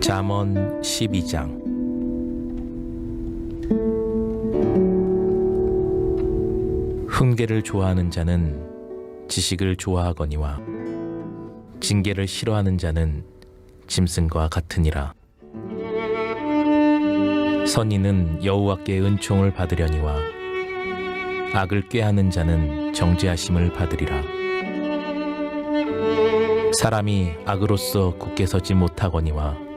잠언 12장. 훈계를 좋아하는 자는 지식을 좋아하거니와 징계를 싫어하는 자는 짐승과 같으니라. 선인은 여호와께 은총을 받으려니와 악을 꾀하는 자는 정죄하심을 받으리라. 사람이 악으로서 굳게 서지 못하거니와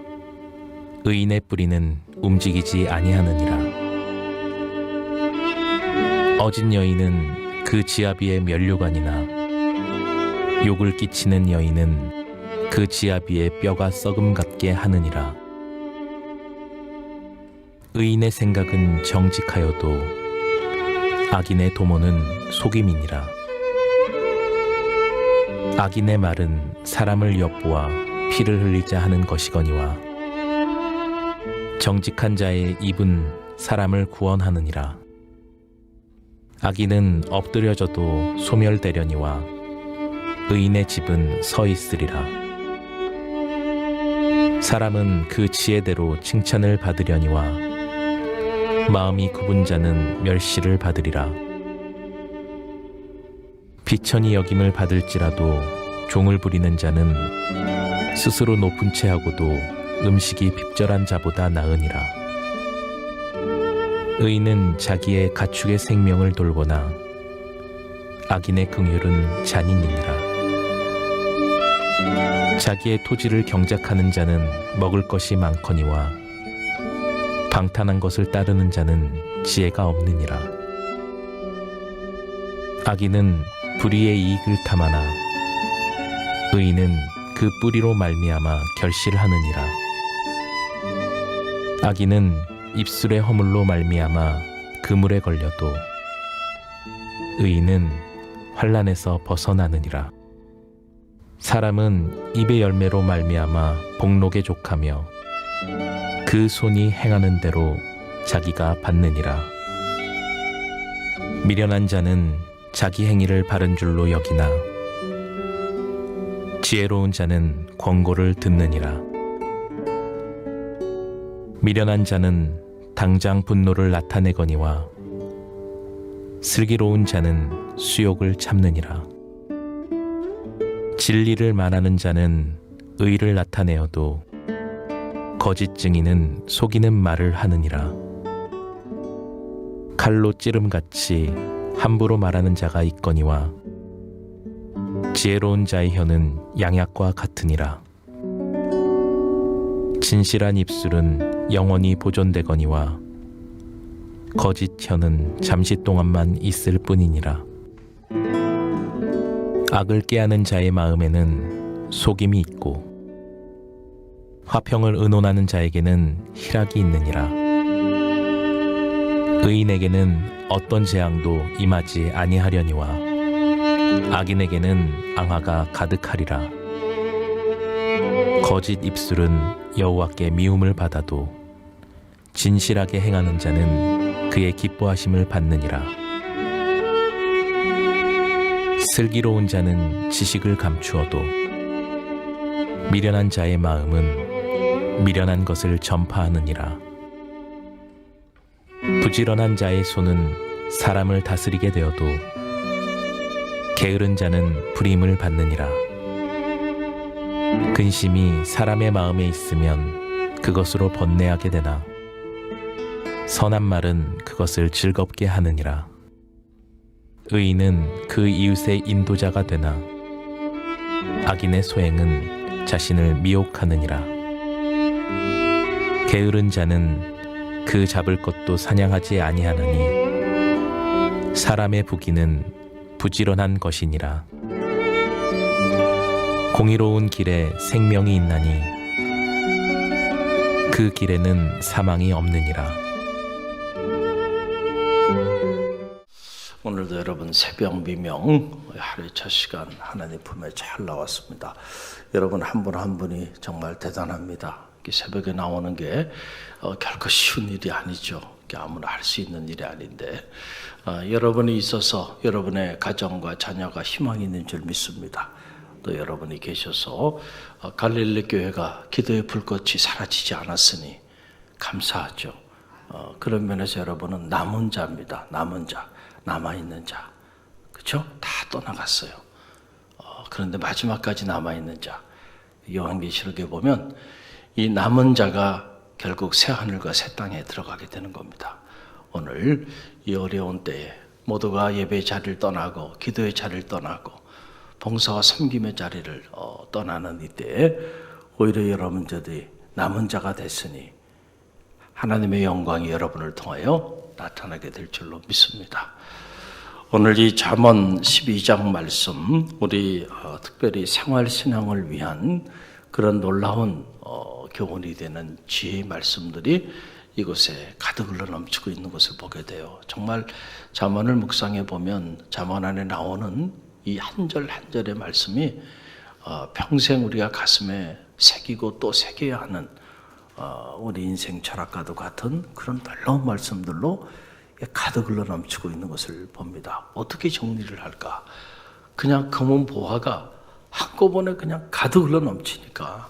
의인의 뿌리는 움직이지 아니하느니라. 어진 여인은 그 지압 위에 면류관이나 욕을 끼치는 여인은 그 지압 위에 뼈가 썩음 같게 하느니라. 의인의 생각은 정직하여도 악인의 도모는 속임이니라. 악인의 말은 사람을 엿보아 피를 흘리자 하는 것이거니와 정직한 자의 입은 사람을 구원하느니라. 악인은 엎드려져도 소멸되려니와 의인의 집은 서 있으리라. 사람은 그 지혜대로 칭찬을 받으려니와 마음이 굽은 자는 멸시를 받으리라. 비천히 여김을 받을지라도 종을 부리는 자는 스스로 높은 채 하고도 음식이 핍절한 자보다 나으니라. 의인은 자기의 가축의 생명을 돌보나 악인의 긍휼은 잔인이니라. 자기의 토지를 경작하는 자는 먹을 것이 많거니와 방탕한 것을 따르는 자는 지혜가 없느니라. 악인은 불의의 이익을 탐하나 의인은 그 뿌리로 말미암아 결실하느니라. 악인은 입술의 허물로 말미암아 그물에 걸려도 의인은 환난에서 벗어나느니라. 사람은 입의 열매로 말미암아 복록에 족하며 그 손이 행하는 대로 자기가 받느니라. 미련한 자는 자기 행위를 바른 줄로 여기나 지혜로운 자는 권고를 듣느니라. 미련한 자는 당장 분노를 나타내거니와 슬기로운 자는 수욕을 참느니라. 진리를 말하는 자는 의를 나타내어도 거짓 증인은 속이는 말을 하느니라. 칼로 찌름같이 함부로 말하는 자가 있거니와 지혜로운 자의 혀는 양약과 같으니라. 진실한 입술은 영원히 보존되거니와 거짓 혀는 잠시 동안만 있을 뿐이니라. 악을 꾀하는 자의 마음에는 속임이 있고 화평을 의논하는 자에게는 희락이 있느니라. 의인에게는 어떤 재앙도 임하지 아니하려니와 악인에게는 앙화가 가득하리라. 거짓 입술은 여호와께 미움을 받아도 진실하게 행하는 자는 그의 기뻐하심을 받느니라. 슬기로운 자는 지식을 감추어도 미련한 자의 마음은 미련한 것을 전파하느니라. 부지런한 자의 손은 사람을 다스리게 되어도 게으른 자는 불임을 받느니라. 근심이 사람의 마음에 있으면 그것으로 번뇌하게 되나 선한 말은 그것을 즐겁게 하느니라. 의인은 그 이웃의 인도자가 되나 악인의 소행은 자신을 미혹하느니라. 게으른 자는 그 잡을 것도 사냥하지 아니하나니 사람의 부귀는 부지런한 것이니라. 공의로운 길에 생명이 있나니 그 길에는 사망이 없느니라. 오늘도 여러분 새벽 미명 하루의 첫 시간 하나님 품에 잘 나왔습니다. 여러분 한 분 한 분이 정말 대단합니다. 새벽에 나오는 게 결코 쉬운 일이 아니죠. 아무나 할 수 있는 일이 아닌데 여러분이 있어서 여러분의 가정과 자녀가 희망이 있는 줄 믿습니다. 또 여러분이 계셔서 갈릴리 교회가 기도의 불꽃이 사라지지 않았으니 감사하죠. 그런 면에서 여러분은 남은 자입니다. 남은 자, 남아있는 자. 그렇죠? 다 떠나갔어요. 그런데 마지막까지 남아있는 자. 요한계시록에 보면 이 남은 자가 결국 새 하늘과 새 땅에 들어가게 되는 겁니다. 오늘 이 어려운 때에 모두가 예배의 자리를 떠나고 기도의 자리를 떠나고 봉사와 섬김의 자리를 떠나는 이때에 오히려 여러분들이 남은 자가 됐으니 하나님의 영광이 여러분을 통하여 나타나게 될 줄로 믿습니다. 오늘 이 잠언 12장 말씀, 우리 특별히 생활신앙을 위한 그런 놀라운 교훈이 되는 지혜의 말씀들이 이곳에 가득 흘러 넘치고 있는 것을 보게 돼요. 정말 잠언을 묵상해 보면 잠언 안에 나오는 이 한 절 한 절의 말씀이 평생 우리가 가슴에 새기고 또 새겨야 하는 우리 인생 철학과도 같은 그런 놀라운 말씀들로 가득 흘러 넘치고 있는 것을 봅니다. 어떻게 정리를 할까? 그냥 검은 보화가 한꺼번에 그냥 가득 흘러 넘치니까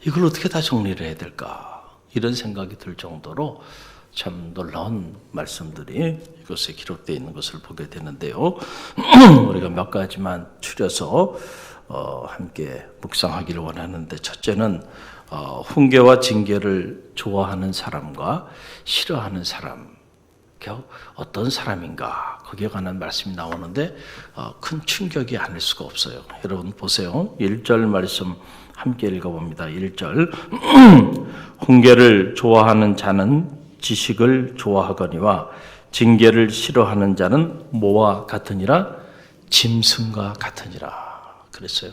이걸 어떻게 다 정리를 해야 될까? 이런 생각이 들 정도로 참 놀라운 말씀들이 이곳에 기록되어 있는 것을 보게 되는데요. 우리가 몇 가지만 추려서 함께 묵상하기를 원하는데, 첫째는 훈계와 징계를 좋아하는 사람과 싫어하는 사람, 어떤 사람인가, 거기에 관한 말씀이 나오는데 큰 충격이 아닐 수가 없어요. 여러분 보세요. 1절 말씀 함께 읽어봅니다. 1절 훈계를 좋아하는 자는 지식을 좋아하거니와 징계를 싫어하는 자는 뭐와 같으니라? 짐승과 같으니라 그랬어요.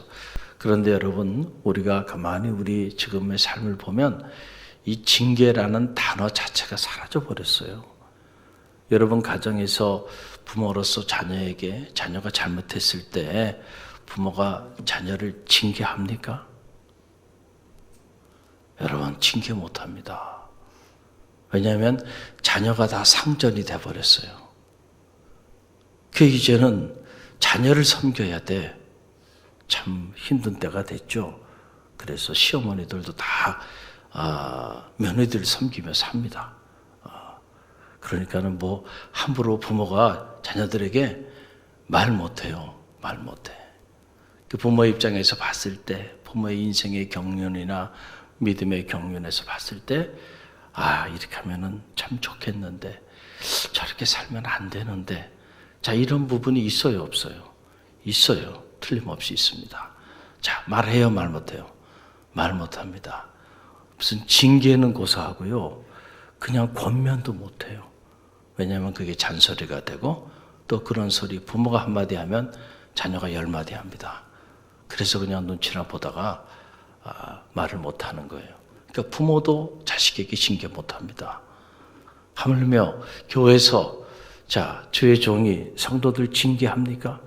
그런데 여러분, 우리가 가만히 우리 지금의 삶을 보면 이 징계라는 단어 자체가 사라져 버렸어요. 여러분 가정에서 부모로서 자녀에게, 자녀가 잘못했을 때 부모가 자녀를 징계합니까? 여러분 징계 못합니다. 왜냐하면 자녀가 다 상전이 돼버렸어요. 그 이제는 자녀를 섬겨야 돼. 참 힘든 때가 됐죠. 그래서 시어머니들도 다 며느리들 섬기며 삽니다. 그러니까는 뭐 함부로 부모가 자녀들에게 말 못해요. 말 못해. 그 부모 입장에서 봤을 때, 부모의 인생의 경륜이나 믿음의 경륜에서 봤을 때, 이렇게 하면은 참 좋겠는데, 저렇게 살면 안 되는데, 자, 이런 부분이 있어요, 없어요? 있어요. 틀림없이 있습니다. 자, 말해요, 말 못해요? 말 못합니다. 무슨 징계는 고사하고요, 그냥 권면도 못해요. 왜냐하면 그게 잔소리가 되고, 또 그런 소리 부모가 한마디 하면 자녀가 10마디 합니다. 그래서 그냥 눈치나 보다가 말을 못하는 거예요. 그러니까 부모도 자식에게 징계 못합니다. 하물며 교회에서 자, 주의 종이 성도들 징계합니까?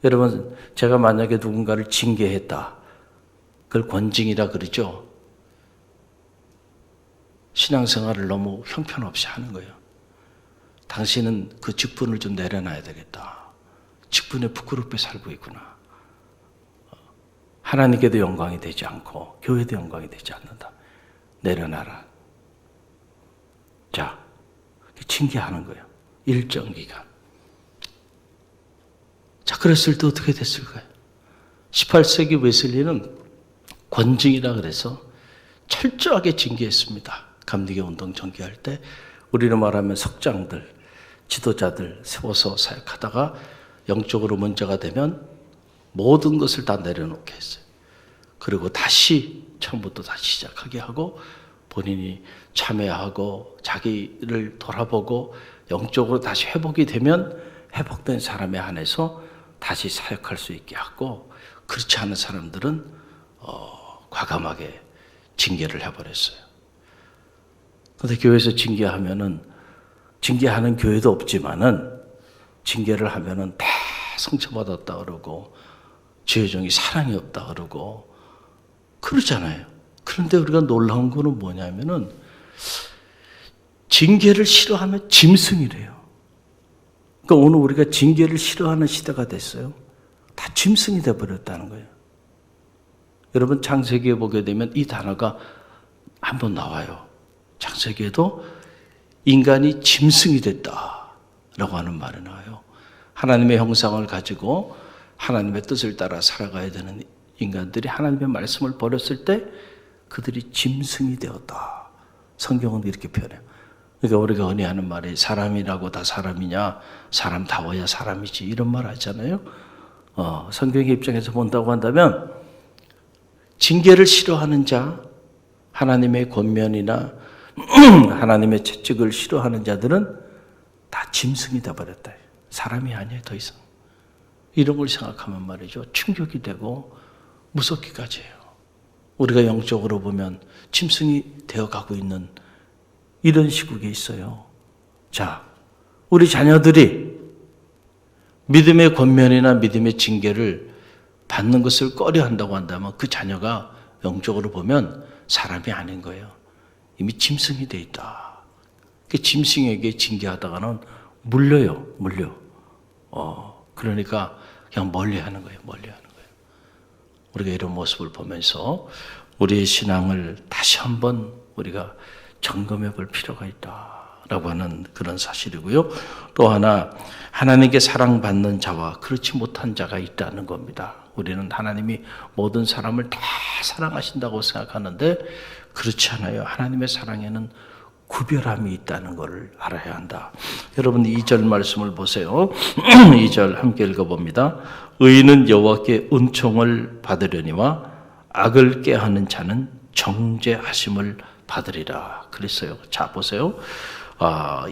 여러분, 제가 만약에 누군가를 징계했다, 그걸 권징이라 그러죠. 신앙생활을 너무 형편없이 하는 거예요. 당신은 그 직분을 좀 내려놔야 되겠다. 직분에 부끄럽게 살고 있구나. 하나님께도 영광이 되지 않고 교회도 영광이 되지 않는다. 내려놔라. 자, 징계하는 거예요. 일정 기간. 자, 그랬을 때 어떻게 됐을까요? 18세기 웨슬리는 권징이라 그래서 철저하게 징계했습니다. 감리교 운동 전개할 때 우리로 말하면 석장들, 지도자들 세워서 사역하다가 영적으로 문제가 되면 모든 것을 다 내려놓게 했어요. 그리고 다시 처음부터 다시 시작하게 하고 본인이 참여하고 자기를 돌아보고 영적으로 다시 회복이 되면 회복된 사람에 한해서 다시 사역할 수 있게 하고, 그렇지 않은 사람들은 과감하게 징계를 해버렸어요. 그런데 교회에서 징계하면은, 징계하는 교회도 없지만은 징계를 하면은 다 상처받았다 그러고 주의 종이 사랑이 없다 그러고 그러잖아요. 그런데 우리가 놀라운 거는 뭐냐면은 징계를 싫어하면 짐승이래요. 그러니까 오늘 우리가 징계를 싫어하는 시대가 됐어요. 다 짐승이 되어버렸다는 거예요. 여러분 창세기에 보게 되면 이 단어가 한번 나와요. 창세기에도 인간이 짐승이 됐다라고 하는 말이 나와요. 하나님의 형상을 가지고 하나님의 뜻을 따라 살아가야 되는 인간들이 하나님의 말씀을 버렸을 때 그들이 짐승이 되었다. 성경은 이렇게 표현해요. 그러니까 우리가 흔히 하는 말이 사람이라고 다 사람이냐, 사람다워야 사람이지, 이런 말 하잖아요. 성경의 입장에서 본다고 한다면 징계를 싫어하는 자, 하나님의 권면이나 하나님의 채찍을 싫어하는 자들은 다 짐승이 되어버렸다. 사람이 아니에요, 더 이상. 이런 걸 생각하면 말이죠, 충격이 되고 무섭기까지 해요. 우리가 영적으로 보면 짐승이 되어가고 있는 이런 시국에 있어요. 자, 우리 자녀들이 믿음의 권면이나 믿음의 징계를 받는 것을 꺼려 한다고 한다면 그 자녀가 영적으로 보면 사람이 아닌 거예요. 이미 짐승이 돼 있다. 그 짐승에게 징계하다가는 물려요. 그러니까 그냥 멀리하는 거예요. 우리가 이런 모습을 보면서 우리의 신앙을 다시 한번 우리가 점검해 볼 필요가 있다라고 하는 그런 사실이고요. 또 하나, 하나님께 사랑받는 자와 그렇지 못한 자가 있다는 겁니다. 우리는 하나님이 모든 사람을 다 사랑하신다고 생각하는데 그렇지 않아요. 하나님의 사랑에는 구별함이 있다는 것을 알아야 한다. 여러분 2절 말씀을 보세요. 2절 함께 읽어봅니다. 의인은 여호와께 은총을 받으려니와 악을 꾀하는 자는 정죄하심을 받으리라 그랬어요. 자 보세요.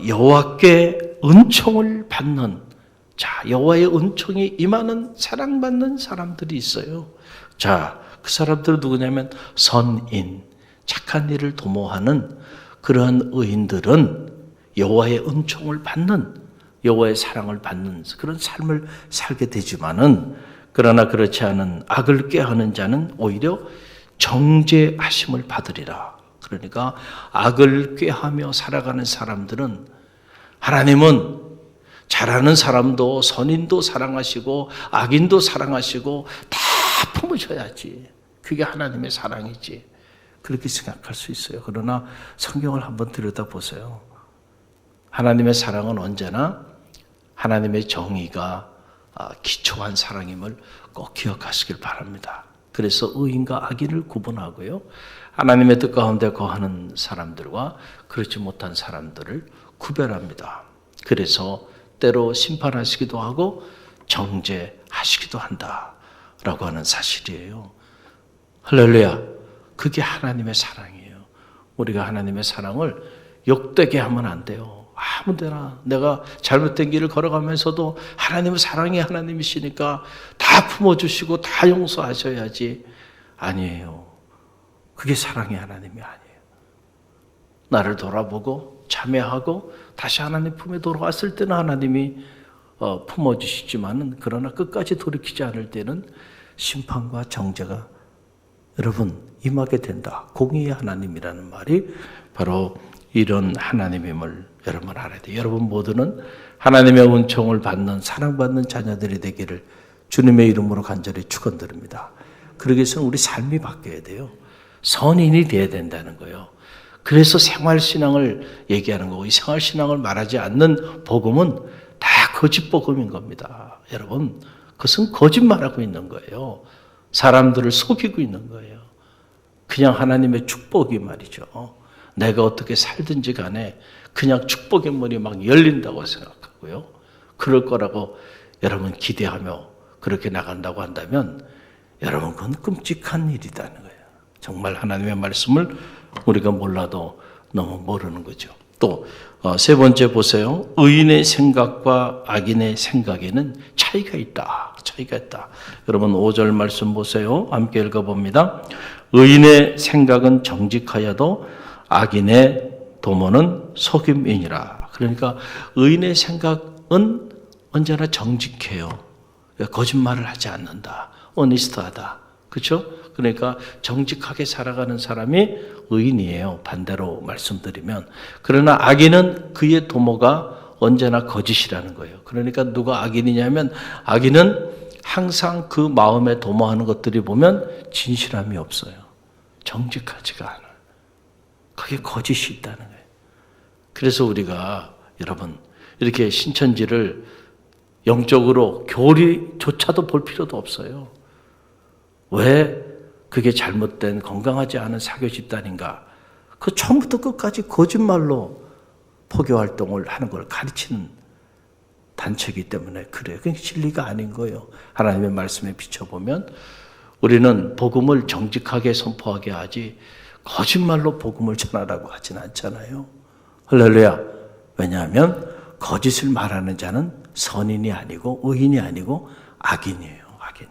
여호와께 은총을 받는, 자 여호와의 은총이 임하는 사랑받는 사람들이 있어요. 자, 그 사람들은 누구냐면 선인, 착한 일을 도모하는 그러한 의인들은 여호와의 은총을 받는, 여호와의 사랑을 받는 그런 삶을 살게 되지만은, 그러나 그렇지 않은 악을 꾀하는 자는 오히려 정죄하심을 받으리라. 그러니까 악을 꾀하며 살아가는 사람들은 하나님은 잘하는 사람도 선인도 사랑하시고 악인도 사랑하시고 다 품으셔야지, 그게 하나님의 사랑이지, 그렇게 생각할 수 있어요. 그러나 성경을 한번 들여다보세요. 하나님의 사랑은 언제나 하나님의 정의가 기초한 사랑임을 꼭 기억하시길 바랍니다. 그래서 의인과 악인을 구분하고요, 하나님의 뜻 가운데 거하는 사람들과 그렇지 못한 사람들을 구별합니다. 그래서 때로 심판하시기도 하고 정죄하시기도 한다라고 하는 사실이에요. 할렐루야. 그게 하나님의 사랑이에요. 우리가 하나님의 사랑을 욕되게 하면 안 돼요. 아무데나 내가 잘못된 길을 걸어가면서도 하나님은 사랑의 하나님이시니까 다 품어주시고 다 용서하셔야지. 아니에요. 그게 사랑의 하나님이 아니에요. 나를 돌아보고 참회하고 다시 하나님 품에 돌아왔을 때는 하나님이 품어주시지만은, 그러나 끝까지 돌이키지 않을 때는 심판과 정죄가 여러분 임하게 된다. 공의의 하나님이라는 말이 바로 이런 하나님임을 여러분 알아야 돼요. 여러분 모두는 하나님의 은총을 받는 사랑받는 자녀들이 되기를 주님의 이름으로 간절히 축원드립니다. 그러기 위해서는 우리 삶이 바뀌어야 돼요. 선인이 되어야 된다는 거예요. 그래서 생활신앙을 얘기하는 거고, 이 생활신앙을 말하지 않는 복음은 다 거짓 복음인 겁니다. 여러분, 그것은 거짓말하고 있는 거예요. 사람들을 속이고 있는 거예요. 그냥 하나님의 축복이 말이죠. 내가 어떻게 살든지 간에 그냥 축복의 문이 막 열린다고 생각하고요, 그럴 거라고 여러분 기대하며 그렇게 나간다고 한다면 여러분 그건 끔찍한 일이라는 거예요. 정말 하나님의 말씀을 우리가 몰라도 너무 모르는 거죠. 또 세 번째 보세요. 의인의 생각과 악인의 생각에는 차이가 있다. 여러분 5절 말씀 보세요. 함께 읽어봅니다. 의인의 생각은 정직하여도 악인의 도모는 속임이니라. 그러니까 의인의 생각은 언제나 정직해요. 거짓말을 하지 않는다. 오니스트하다. 그렇죠? 그러니까 정직하게 살아가는 사람이 의인이에요. 반대로 말씀드리면. 그러나 악인은 그의 도모가 언제나 거짓이라는 거예요. 그러니까 누가 악인이냐면 악인은 항상 그 마음에 도모하는 것들이 보면 진실함이 없어요. 정직하지가 않아요. 그게 거짓이 있다는 거예요. 그래서 우리가 여러분 이렇게 신천지를 영적으로 교리조차도 볼 필요도 없어요. 왜 그게 잘못된 건강하지 않은 사교 집단인가? 그 처음부터 끝까지 거짓말로 포교 활동을 하는 걸 가르치는 단체이기 때문에 그래요. 그게 진리가 아닌 거예요. 하나님의 말씀에 비춰보면 우리는 복음을 정직하게 선포하게 하지 거짓말로 복음을 전하라고 하진 않잖아요. 할렐루야. 왜냐하면 거짓을 말하는 자는 선인이 아니고 의인이 아니고 악인이에요. 악인.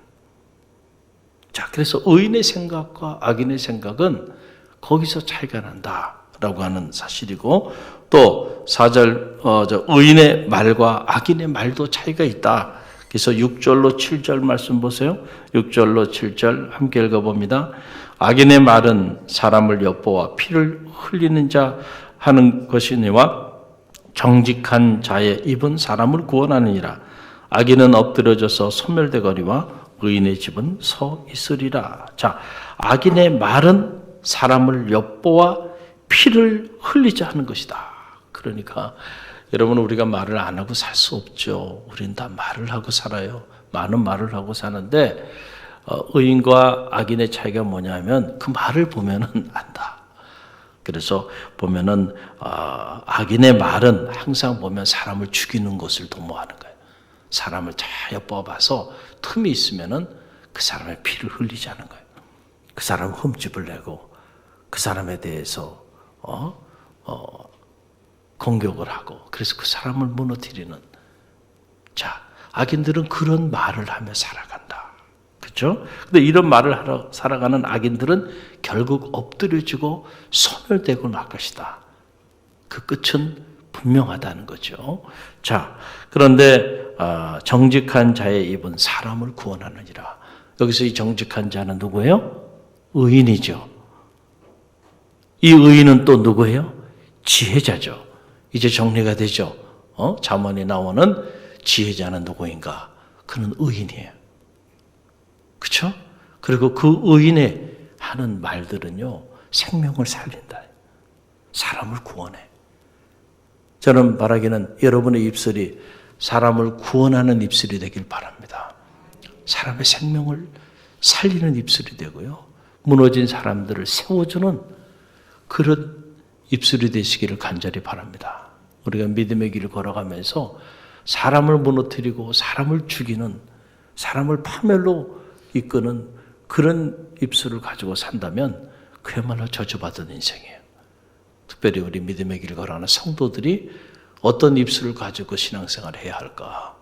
자, 그래서 의인의 생각과 악인의 생각은 거기서 차이가 난다라고 하는 사실이고 또 4절 의인의 말과 악인의 말도 차이가 있다. 그래서 6절로 7절 말씀 보세요. 6절로 7절 함께 읽어봅니다. 악인의 말은 사람을 엿보아 피를 흘리는 자 하는 것이니와 정직한 자의 입은 사람을 구원하느니라. 악인은 엎드려져서 소멸되거니와 의인의 집은 서 있으리라. 자, 악인의 말은 사람을 엿보아 피를 흘리자 하는 것이다. 그러니까 여러분 우리가 말을 안 하고 살 수 없죠. 우린 다 말을 하고 살아요. 많은 말을 하고 사는데 의인과 악인의 차이가 뭐냐면 그 말을 보면은 안다. 그래서 보면은 악인의 말은 항상 보면 사람을 죽이는 것을 도모하는 거예요. 사람을 잘 엿봐봐서 틈이 있으면은 그 사람의 피를 흘리자는 거예요. 그 사람 흠집을 내고 그 사람에 대해서 공격을 하고 그래서 그 사람을 무너뜨리는. 자, 악인들은 그런 말을 하며 살아간다. 그렇죠? 근데 이런 말을 하러 살아가는 악인들은 결국 엎드려지고 소멸되고 말 것이다. 그 끝은 분명하다는 거죠. 자, 그런데 정직한 자의 입은 사람을 구원하느니라. 여기서 이 정직한 자는 누구예요? 의인이죠. 이 의인은 또 누구예요? 지혜자죠. 이제 정리가 되죠. 잠언에 나오는 지혜자는 누구인가? 그는 의인이에요. 그렇죠? 그리고 그 의인의 하는 말들은요, 생명을 살린다. 사람을 구원해. 저는 바라기는 여러분의 입술이 사람을 구원하는 입술이 되길 바랍니다. 사람의 생명을 살리는 입술이 되고요. 무너진 사람들을 세워주는 그런 입술이 되시기를 간절히 바랍니다. 우리가 믿음의 길을 걸어가면서 사람을 무너뜨리고 사람을 죽이는, 사람을 파멸로 이끄는 그런 입술을 가지고 산다면 그야말로 저주받은 인생이에요. 특별히 우리 믿음의 길을 걸어가는 성도들이 어떤 입술을 가지고 신앙생활을 해야 할까?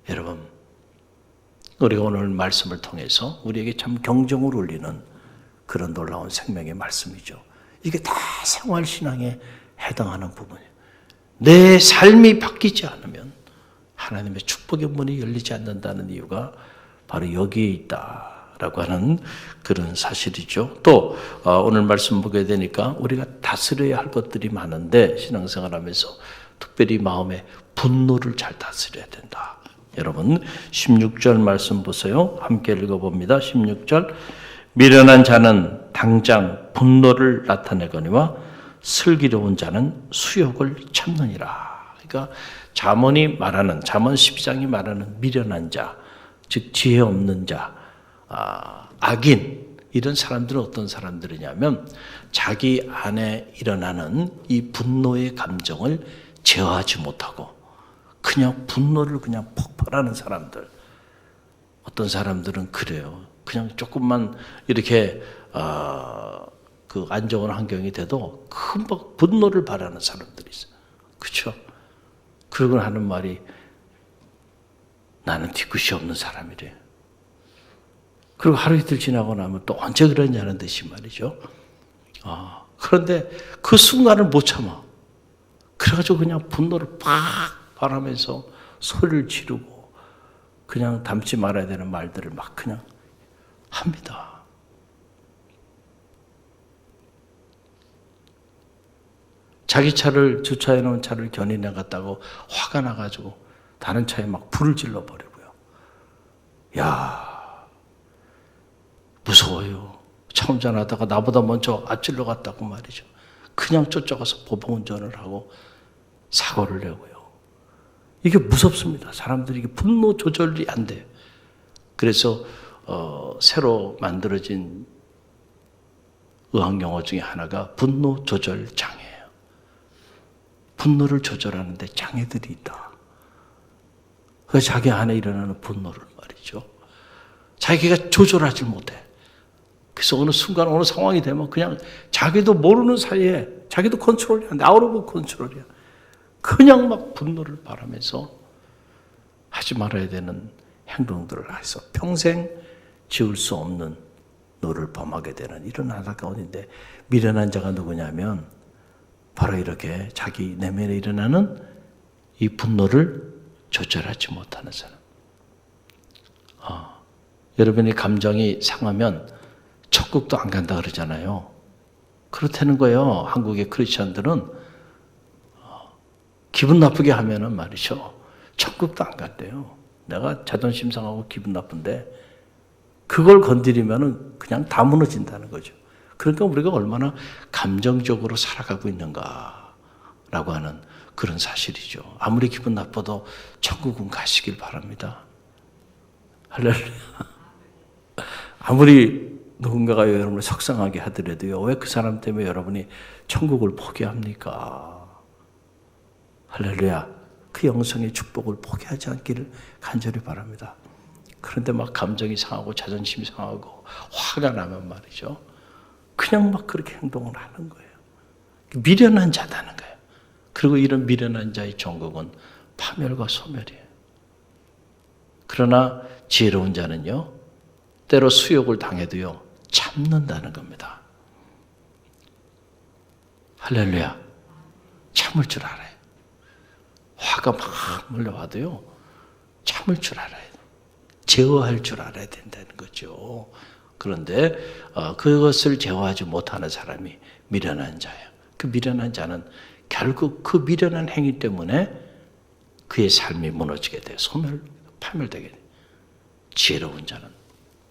여러분, 우리가 오늘 말씀을 통해서 우리에게 참 경종을 울리는 그런 놀라운 생명의 말씀이죠. 이게 다 생활신앙에 해당하는 부분이에요. 내 삶이 바뀌지 않으면 하나님의 축복의 문이 열리지 않는다는 이유가 바로 여기에 있다라고 하는 그런 사실이죠. 또 오늘 말씀 보게 되니까 우리가 다스려야 할 것들이 많은데 신앙생활하면서 특별히 마음의 분노를 잘 다스려야 된다. 여러분 16절 말씀 보세요. 함께 읽어봅니다. 16절 미련한 자는 당장 분노를 나타내거니와 슬기로운 자는 수욕을 참느니라. 그러니까 잠언이 말하는, 잠언 12장이 말하는 미련한 자, 즉 지혜 없는 자, 악인, 이런 사람들은 어떤 사람들이냐면 자기 안에 일어나는 이 분노의 감정을 제어하지 못하고 그냥 분노를 그냥 폭발하는 사람들. 어떤 사람들은 그래요. 그냥 조금만 이렇게 그 안 좋은 환경이 돼도 금방 분노를 발하는 사람들이 있어요. 그렇죠? 그러고 하는 말이 나는 뒤끝이 없는 사람이래. 그리고 하루 이틀 지나고 나면 또 언제 그러냐는 듯이 말이죠. 그런데 그 순간을 못 참아. 그래가지고 그냥 분노를 팍 발하면서 소리를 지르고 그냥 담지 말아야 되는 말들을 막 그냥 합니다. 자기 차를 주차해 놓은 차를 견인해 갔다고 화가 나가지고 다른 차에 막 불을 질러 버리고요. 야, 무서워요. 차 운전하다가 나보다 먼저 앞질러 갔다고 말이죠. 그냥 쫓아가서 보복 운전을 하고 사고를 내고요. 이게 무섭습니다. 사람들이 이게 분노 조절이 안 돼요. 그래서 새로 만들어진 의학용어 중에 하나가 분노 조절 장애예요. 분노를 조절하는데 장애들이 있다. 그래서 자기 안에 일어나는 분노를 말이죠. 자기가 조절하지 못해. 그래서 어느 순간 어느 상황이 되면 그냥 자기도 모르는 사이에 자기도 컨트롤이 안 돼. 아웃 오브 컨트롤이야. 그냥 막 분노를 바라면서 하지 말아야 되는 행동들을 해서 평생 지울 수 없는 노를 범하게 되는 이런 안타까운 일인데, 미련한 자가 누구냐면 바로 이렇게 자기 내면에 일어나는 이 분노를 조절하지 못하는 사람. 여러분의 감정이 상하면 천국도 안 간다 그러잖아요. 그렇다는 거예요. 한국의 크리스천들은 기분 나쁘게 하면은 말이죠, 천국도 안 간대요. 내가 자존심 상하고 기분 나쁜데 그걸 건드리면은 그냥 다 무너진다는 거죠. 그러니까 우리가 얼마나 감정적으로 살아가고 있는가라고 하는 그런 사실이죠. 아무리 기분 나빠도 천국은 가시길 바랍니다. 할렐루야. 아무리 누군가가 여러분을 속상하게 하더라도요, 왜 그 사람 때문에 여러분이 천국을 포기합니까? 할렐루야. 그 영성의 축복을 포기하지 않기를 간절히 바랍니다. 그런데 막 감정이 상하고 자존심이 상하고 화가 나면 말이죠, 그냥 막 그렇게 행동을 하는 거예요. 미련한 자다는 거예요. 그리고 이런 미련한 자의 종국은 파멸과 소멸이에요. 그러나 지혜로운 자는요, 때로 수욕을 당해도요, 참는다는 겁니다. 할렐루야. 참을 줄 알아요. 화가 막 몰려와도요, 참을 줄 알아야 돼요. 제어할 줄 알아야 된다는 거죠. 그런데 그것을 제어하지 못하는 사람이 미련한 자예요. 그 미련한 자는 결국 그 미련한 행위 때문에 그의 삶이 무너지게 돼요. 파멸되게 돼요. 지혜로운 자는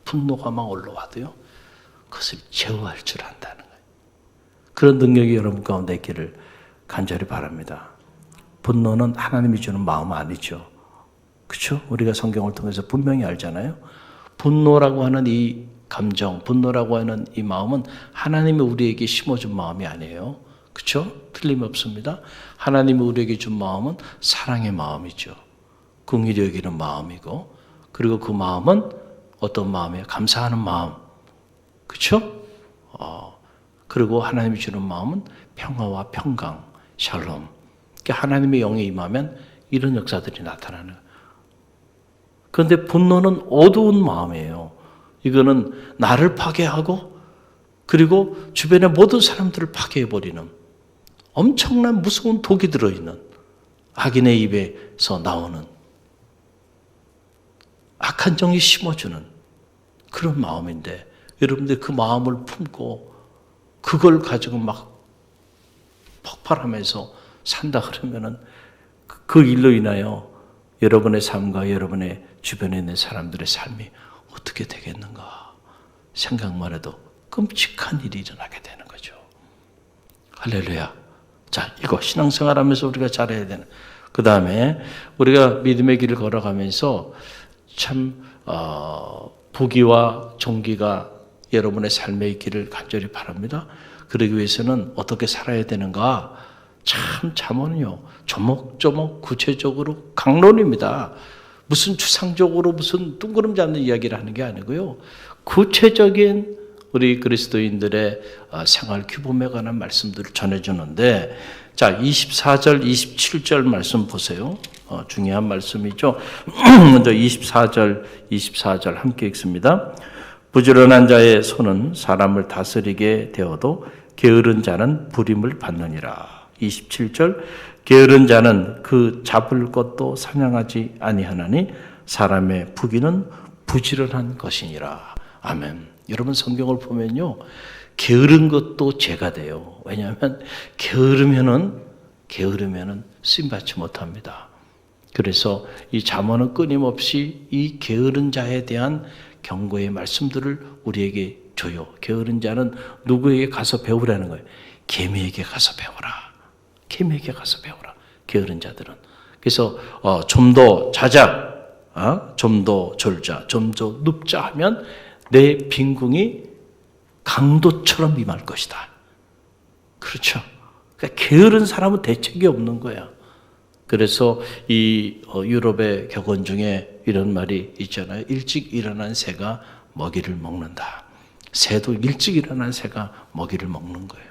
분노가 막 올라와도요, 그것을 제어할 줄 안다는 거예요. 그런 능력이 여러분 가운데 있기를 간절히 바랍니다. 분노는 하나님이 주는 마음 아니죠. 그렇죠? 우리가 성경을 통해서 분명히 알잖아요. 분노라고 하는 이 감정, 분노라고 하는 이 마음은 하나님이 우리에게 심어준 마음이 아니에요. 그렇죠? 틀림없습니다. 하나님이 우리에게 준 마음은 사랑의 마음이죠. 긍휼히 여기는 마음이고, 그리고 그 마음은 어떤 마음이에요? 감사하는 마음. 그렇죠? 그리고 하나님이 주는 마음은 평화와 평강, 샬롬. 그러니까 하나님의 영이 임하면 이런 역사들이 나타나는 거예요. 그런데 분노는 어두운 마음이에요. 이거는 나를 파괴하고 그리고 주변의 모든 사람들을 파괴해버리는 엄청난 무서운 독이 들어있는, 악인의 입에서 나오는 악한 정이 심어주는 그런 마음인데, 여러분들 그 마음을 품고 그걸 가지고 막 폭발하면서 산다 그러면은 그 일로 인하여 여러분의 삶과 여러분의 주변에 있는 사람들의 삶이 어떻게 되겠는가 생각만 해도 끔찍한 일이 일어나게 되는 거죠. 할렐루야. 자, 이거 신앙생활 하면서 우리가 잘해야 되는. 그 다음에 우리가 믿음의 길을 걸어가면서 참 부귀와 존귀가 여러분의 삶에 있기를 간절히 바랍니다. 그러기 위해서는 어떻게 살아야 되는가? 참 잠언은요, 조목조목 구체적으로 강론입니다. 무슨 추상적으로 무슨 둥그름 잡는 이야기를 하는 게 아니고요, 구체적인 우리 그리스도인들의 생활 규범에 관한 말씀들을 전해주는데, 자, 24절, 27절 말씀 보세요. 중요한 말씀이죠. 먼저 24절 함께 읽습니다. 부지런한 자의 손은 사람을 다스리게 되어도 게으른 자는 부림을 받느니라. 27절, 게으른 자는 그 잡을 것도 사냥하지 아니하나니 사람의 부귀는 부지런한 것이니라. 아멘. 여러분 성경을 보면요, 게으른 것도 죄가 돼요. 왜냐하면 게으르면은 쓰임받지 못합니다. 그래서 이 잠언은 끊임없이 이 게으른 자에 대한 경고의 말씀들을 우리에게 줘요. 게으른 자는 누구에게 가서 배우라는 거예요. 개미에게 가서 배워라. 개미에게 가서 배워라. 게으른 자들은. 그래서 좀 더 자자, 좀 더 졸자, 좀 더 눕자 하면 내 빈궁이 강도처럼 임할 것이다. 그렇죠. 그러니까 게으른 사람은 대책이 없는 거야. 그래서 이 유럽의 격언 중에 이런 말이 있잖아요. 일찍 일어난 새가 먹이를 먹는다. 새도 일찍 일어난 새가 먹이를 먹는 거예요.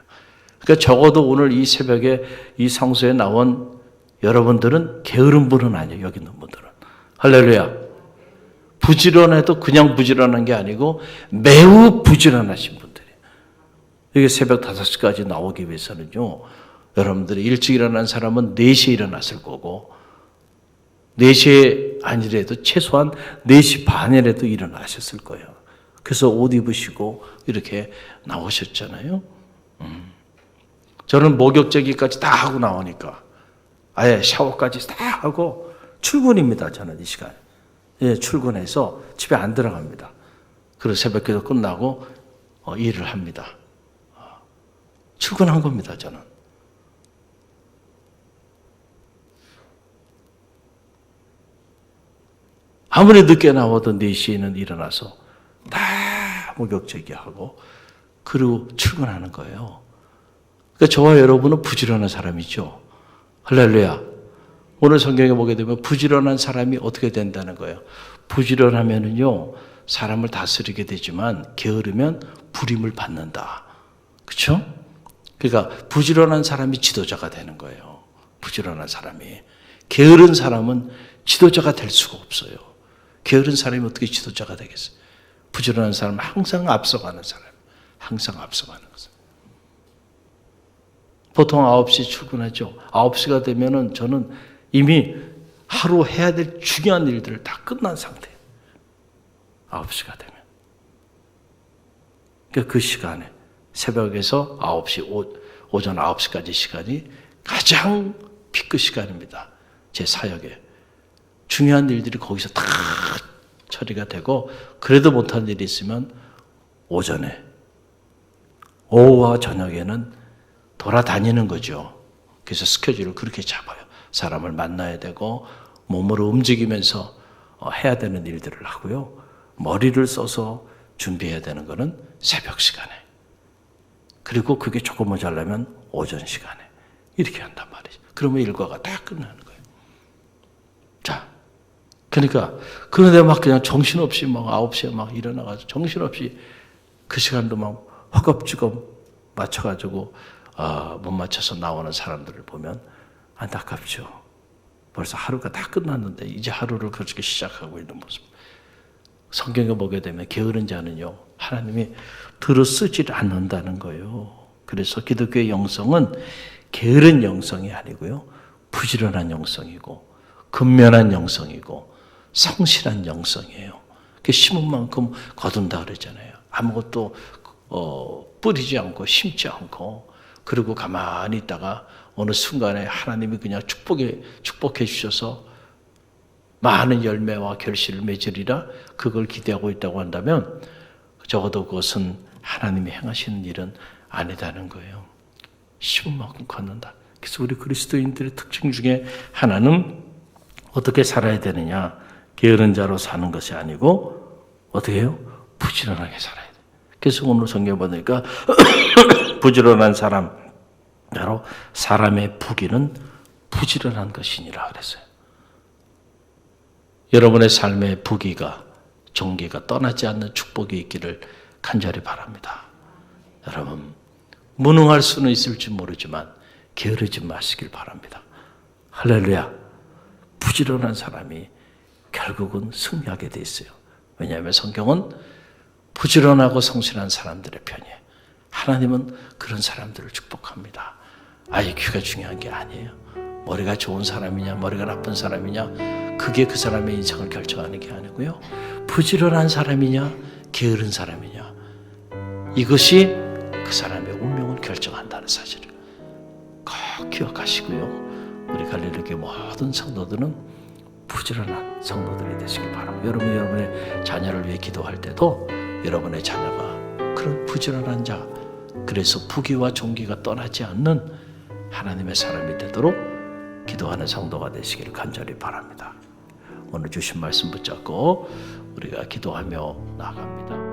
그러니까 적어도 오늘 이 새벽에 이 성소에 나온 여러분들은 게으른 분은 아니에요. 여기 있는 분들은. 할렐루야. 부지런해도 그냥 부지런한 게 아니고 매우 부지런하신 분들이에요. 이게 새벽 5시까지 나오기 위해서는요. 여러분들이 일찍 일어난 사람은 4시에 일어났을 거고 4시에 아니래도 최소한 4시 반이라도 일어나셨을 거예요. 그래서 옷 입으시고 이렇게 나오셨잖아요. 저는 목욕제기까지 다 하고 나오니까 아예 샤워까지 다 하고 출근입니다. 저는 이 시간에. 예, 출근해서 집에 안 들어갑니다. 그리고 새벽기도 끝나고 일을 합니다. 출근한 겁니다. 저는. 아무리 늦게 나와도 4시에는 일어나서 다 목욕제기하고 그리고 출근하는 거예요. 그러니까 저와 여러분은 부지런한 사람이죠. 할렐루야. 오늘 성경에 보게 되면 부지런한 사람이 어떻게 된다는 거예요. 부지런하면은요 사람을 다스리게 되지만 게으르면 불임을 받는다. 그렇죠? 그러니까 부지런한 사람이 지도자가 되는 거예요. 부지런한 사람이. 게으른 사람은 지도자가 될 수가 없어요. 게으른 사람이 어떻게 지도자가 되겠어요? 부지런한 사람은 항상 앞서가는 사람. 항상 앞서가는 것을. 보통 9시 출근하죠. 9시가 되면은 저는 이미 하루 해야 될 중요한 일들을 다 끝난 상태예요. 9시가 되면. 그러니까 그 시간에 새벽에서 9시, 오전 9시까지 시간이 가장 피크 시간입니다. 제 사역에. 중요한 일들이 거기서 다 처리가 되고 그래도 못한 일이 있으면 오전에, 오후와 저녁에는 돌아다니는 거죠. 그래서 스케줄을 그렇게 잡아요. 사람을 만나야 되고 몸으로 움직이면서 해야 되는 일들을 하고요. 머리를 써서 준비해야 되는 거는 새벽 시간에. 그리고 그게 조금 모자라면 오전 시간에. 이렇게 한단 말이죠. 그러면 일과가 다 끝나는 거예요. 자, 그러니까 그런데 막 그냥 정신없이 막 9시에 막 일어나가지고 정신없이 그 시간도 막 허겁지겁 맞춰가지고 못 맞춰서 나오는 사람들을 보면 안타깝죠. 벌써 하루가 다 끝났는데 이제 하루를 그렇게 시작하고 있는 모습. 성경에 보게 되면 게으른 자는요 하나님이 들어쓰질 않는다는 거예요. 그래서 기독교의 영성은 게으른 영성이 아니고요 부지런한 영성이고 근면한 영성이고 성실한 영성이에요. 심은 만큼 거둔다 그러잖아요. 아무것도 뿌리지 않고 심지 않고 그리고 가만히 있다가 어느 순간에 하나님이 그냥 축복해 주셔서 많은 열매와 결실을 맺으리라 그걸 기대하고 있다고 한다면 적어도 그것은 하나님이 행하시는 일은 아니다는 거예요. 심은 만큼 걷는다. 그래서 우리 그리스도인들의 특징 중에 하나는 어떻게 살아야 되느냐. 게으른 자로 사는 것이 아니고 어떻게 해요? 부지런하게 살아야 돼요. 그래서 오늘 성경 보니까 부지런한 사람, 바로 사람의 부귀는 부지런한 것이니라 그랬어요. 여러분의 삶의 부귀가 종기가 떠나지 않는 축복이 있기를 간절히 바랍니다. 여러분 무능할 수는 있을지 모르지만 게으르지 마시길 바랍니다. 할렐루야. 부지런한 사람이 결국은 승리하게 돼 있어요. 왜냐하면 성경은 부지런하고 성실한 사람들의 편이에요. 하나님은 그런 사람들을 축복합니다. IQ가 중요한 게 아니에요. 머리가 좋은 사람이냐 머리가 나쁜 사람이냐 그게 그 사람의 인생을 결정하는 게 아니고요. 부지런한 사람이냐 게으른 사람이냐 이것이 그 사람의 운명을 결정한다는 사실을 꼭 기억하시고요. 우리 갈릴리 교회 모든 성도들은 부지런한 성도들이 되시길 바랍니다. 여러분의 자녀를 위해 기도할 때도 여러분의 자녀가 그런 부지런한 자, 그래서 부귀와 존귀가 떠나지 않는 하나님의 사람이 되도록 기도하는 성도가 되시기를 간절히 바랍니다. 오늘 주신 말씀 붙잡고 우리가 기도하며 나아갑니다.